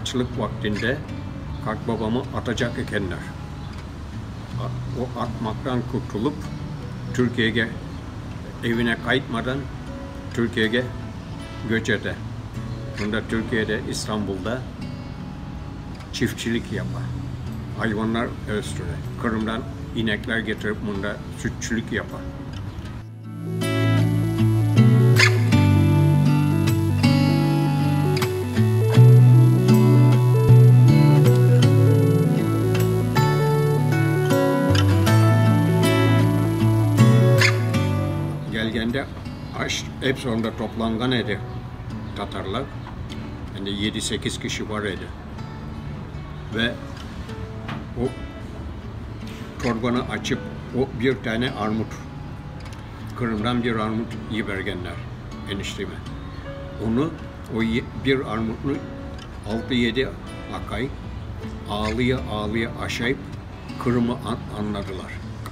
açlık vaktinde Akbabamı atacak ikenler. O atmaktan kurtulup Türkiye'ye evine kayıtmadan Türkiye'ye göç eder. Bunda Türkiye'de, İstanbul'da çiftçilik yapar. Hayvanlar öldürür. Kırım'dan inekler getirip bunda sütçülük yapar. Gelgende hepsi onda toplangan idi Tatarlar. Yani 7-8 kişi var idi. Ve o torbanı açıp o bir tane armut, Kırım'dan bir armut yiyivergenler enişteme. Onu, o bir armutunu 6-7 akay ağlıya aşayıp Kırım'ı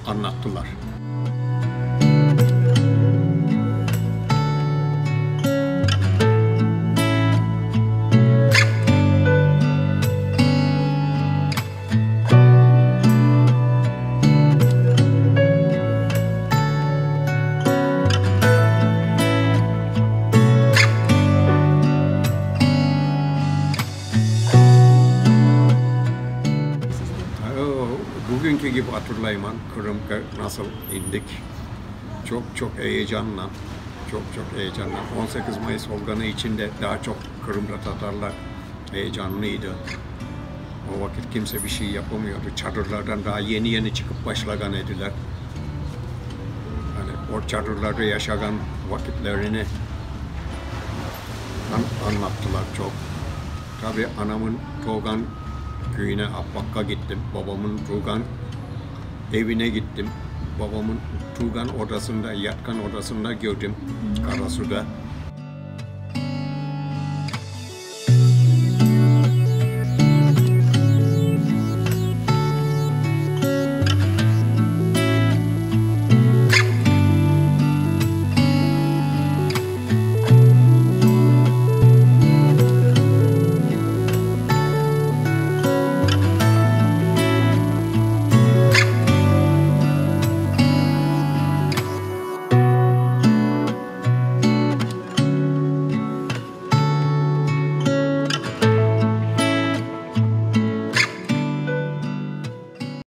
anlattılar. Bugünkü gibi hatırlayman Kırım'a nasıl indik. Çok heyecanla, çok heyecanla. 18 Mayıs Olganı içinde daha çok Kırım'da Tatarlar heyecanlıydı. O vakit kimse bir şey yapamıyordu. Çadırlardan daha yeni çıkıp başlagan ediler. Hani o çadırlarda yaşayan vakitlerini anlattılar çok. Tabii anamın Toğan köyüne Abbak'a gittim. Babamın Tuğan evine gittim. Babamın Tuğan odasında, yatkan odasında gördüm Karasu'da.